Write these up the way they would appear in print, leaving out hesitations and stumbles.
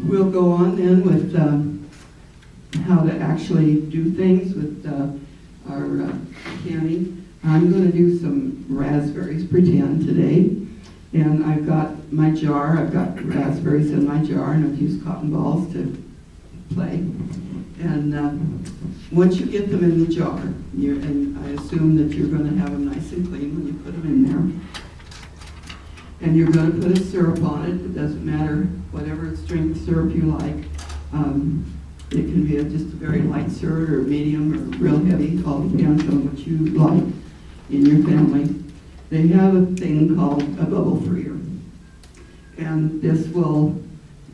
We'll go on then with how to actually do things with our canning. I'm going to do some raspberries pretend today. And I've got my jar, I've got raspberries in my jar, and I've used cotton balls to play. And once you get them in the jar, and I assume that you're going to have them nice and clean when you put them in there. And you're going to put a syrup on it. It doesn't matter whatever strength syrup you like. It can be just a very light syrup or medium or real heavy, all depends on what you like in your family. They have a thing called a bubble freer. And this will,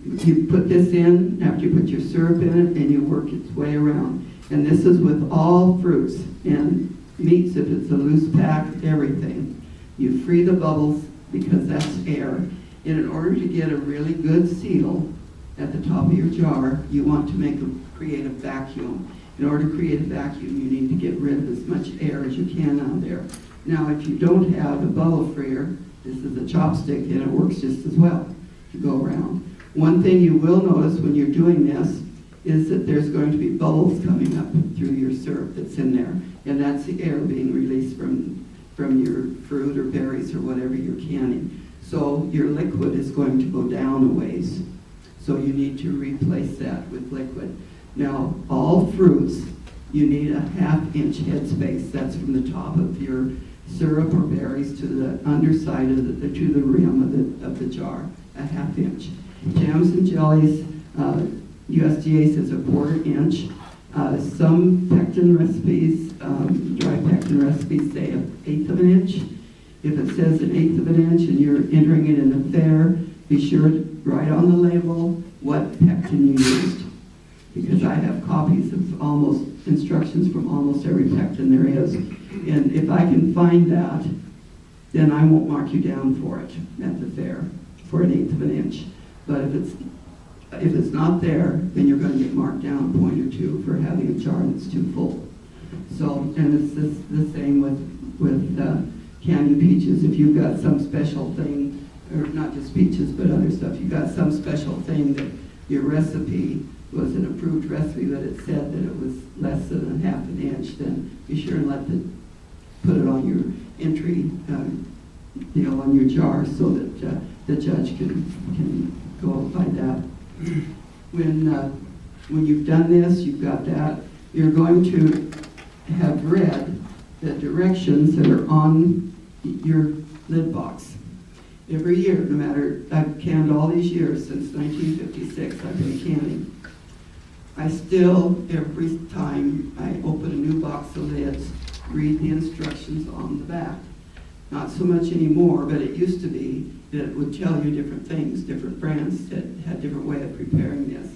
you put this in after you put your syrup in it and you work its way around. And this is with all fruits and meats if it's a loose pack, everything. You free the bubbles because that's air. And in order to get a really good seal at the top of your jar, you want to create a vacuum. In order to create a vacuum, you need to get rid of as much air as you can out there. Now, if you don't have a bubble freer, this is a chopstick and it works just as well to go around. One thing you will notice when you're doing this is that there's going to be bubbles coming up through your syrup that's in there. And that's the air being released from your fruit or berries or whatever you're canning. So your liquid is going to go down a ways. So you need to replace that with liquid. Now, all fruits, you need a 1/2 inch headspace. That's from the top of your syrup or berries to the underside of to the rim of the jar, a 1/2 inch. Jams and jellies, USDA says a 1/4 inch. Some pectin recipes, dry pectin recipes say 1/8 of an inch. If it says 1/8 of an inch and you're entering it in a fair, be sure to write on the label what pectin you used. Because I have copies of instructions from almost every pectin there is. And if I can find that, then I won't mark you down for it at the fair for 1/8 of an inch. But if it's not there, then you're going to get marked down a point or two for having a jar that's too full. So, and it's the same with canning peaches. If you've got some special thing, or not just peaches, but other stuff, you've got some special thing that your recipe was an approved recipe, but it said that it was less than a 1/2 an inch, then be sure and put it on your entry, on your jar so that the judge can go by that. When you've done this, you've got that, you're going to have read the directions that are on your lid box. Every year, no matter, I've canned all these years, since 1956, I've been canning. I still, every time I open a new box of lids, read the instructions on the back. Not so much anymore, but it used to be that it would tell you different things, different brands that had different way of preparing this.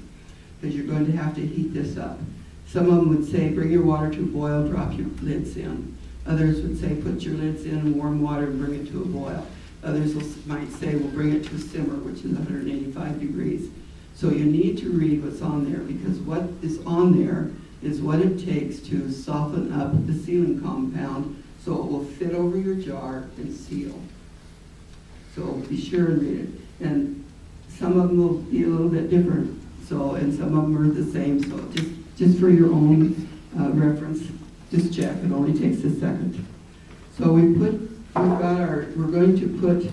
Because you're going to have to heat this up. Some of them would say, bring your water to a boil, drop your lids in. Others would say, put your lids in warm water and bring it to a boil. Others might say, well, bring it to a simmer, which is 185 degrees. So you need to read what's on there, because what is on there is what it takes to soften up the sealing compound so it will fit over your jar and seal. So be sure and read it. And some of them will be a little bit different, and some of them are the same. So just for your own reference, just check. It only takes a second. So we're going to put,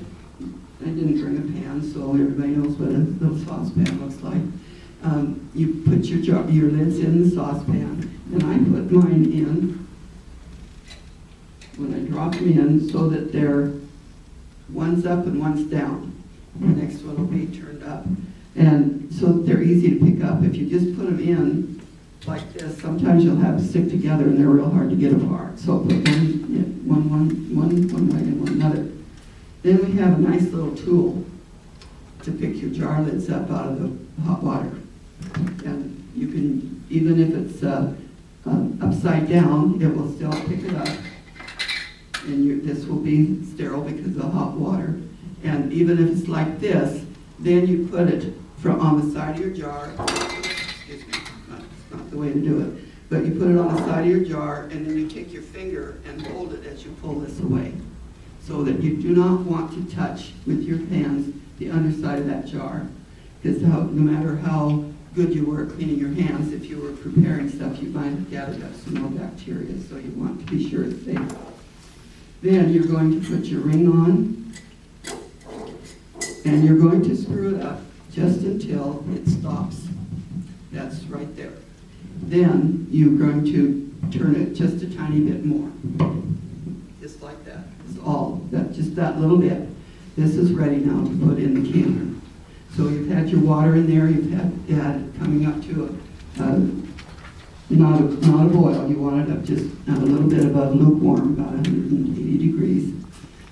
I didn't bring a pan, so everybody knows what a little saucepan looks like. You put your lids in the saucepan, and I put mine in when I drop them in so that they're one's up and one's down. The next one will be turned up. And so that they're easy to pick up. If you just put them in like this, sometimes you'll have to stick together and they're real hard to get apart. So put one way and one another. Then we have a nice little tool to pick your jar lids up out of the hot water. And you can, even if it's upside down, it will still pick it up. And this will be sterile because of the hot water. And even if it's like this, then you put it on the side of your jar. Excuse me, that's not the way to do it. But you put it on the side of your jar, and then you take your finger and hold it as you pull this away. So that you do not want to touch with your hands the underside of that jar. because no matter how good you were at cleaning your hands, if you were preparing stuff, you might have gathered up some more bacteria, so you want to be sure it's safe. Then you're going to put your ring on, and you're going to screw it up just until it stops. That's right there. Then you're going to turn it just a tiny bit more. Just like that. It's all, just that little bit. This is ready now to put in the canner. So you've had your water in there, you've had it coming up to not a boil. You want it up just a little bit above lukewarm, about 180 degrees.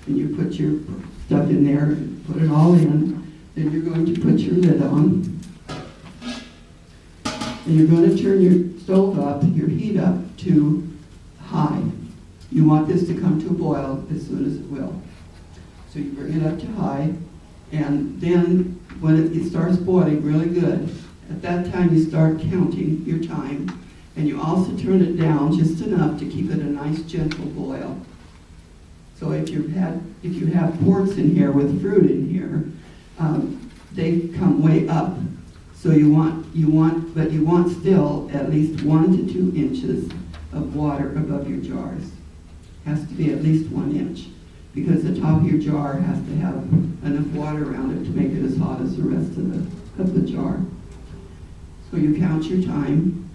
And you put your stuff in there, put it all in. Then you're going to put your lid on. And you're going to turn your stove up, your heat up to high. You want this to come to a boil as soon as it will. So you bring it up to high, and then when it starts boiling really good, at that time you start counting your time, and you also turn it down just enough to keep it a nice gentle boil. So if you have quarts in here with fruit in here, they come way up. So you want still at least 1 to 2 inches of water above your jars. Has to be at least 1 inch, because the top of your jar has to have enough water around it to make it as hot as the rest of the jar. So you count your time,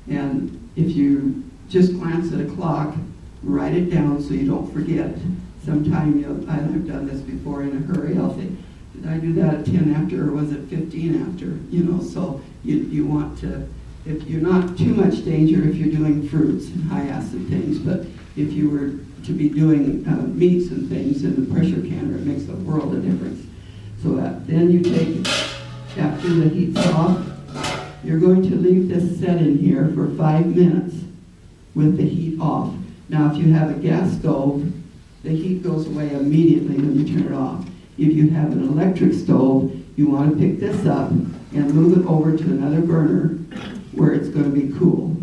and if you just glance at a clock, write it down so you don't forget. Sometime I've done this before in a hurry. I'll say, did I do that at 10 after, or was it 15 after? So you want to, if you're not too much danger if you're doing fruits and high acid things, but if you were to be doing meats and things in the pressure canner, it makes a world of difference. So then you take, after the heat's off, you're going to leave this set in here for 5 minutes with the heat off. Now if you have a gas stove, the heat goes away immediately when you turn it off. If you have an electric stove, you want to pick this up and move it over to another burner where it's going to be cool.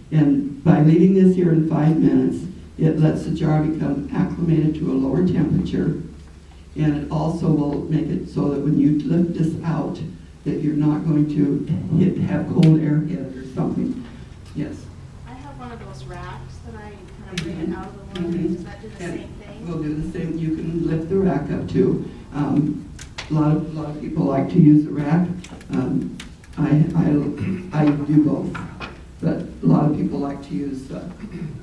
And by leaving this here in 5 minutes, it lets the jar become acclimated to a lower temperature, and it also will make it so that when you lift this out, that you're not going to have cold air hit it or something. Yes? I have one of those racks that I kind of bring it out of the water. Does that do the same thing? We'll do the same. You can lift the rack up too. A lot of people like to use the rack. I do both, but a lot of people like to use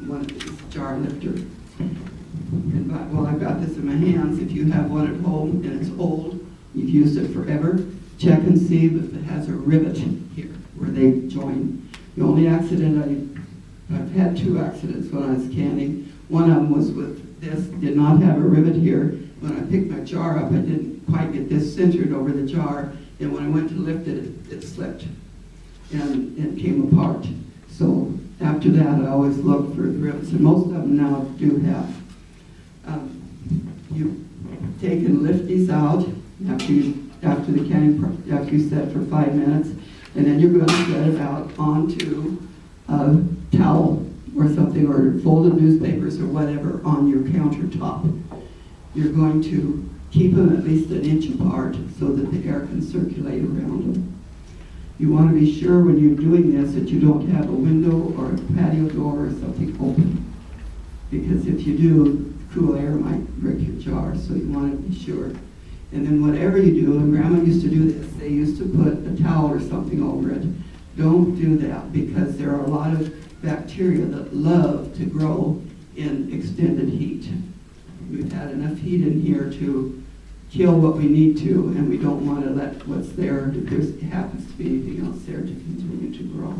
one of these jar lifters. And I've got this in my hands. If you have one at home and it's old, you've used it forever, check and see if it has a rivet here where they join. The only accident I've had 2 accidents when I was canning. One of them was with this, did not have a rivet here. When I picked my jar up, I didn't quite get this centered over the jar, and when I went to lift it, it slipped and it came apart. So after that, I always look for rivets, and most of them now do have. You take and lift these out after you set for 5 minutes, and then you're going to set it out onto a towel or something, or folded newspapers or whatever on your countertop. You're going to keep them at least 1 inch apart so that the air can circulate around them. You want to be sure when you're doing this that you don't have a window or a patio door or something open, because if you do, cool air might break your jar, so you want to be sure. And then whatever you do, and Grandma used to do this, they used to put a towel or something over it. Don't do that, because there are a lot of bacteria that love to grow in extended heat. We've had enough heat in here to kill what we need to, and we don't want to let what's there, if there happens to be anything else there, to continue to grow.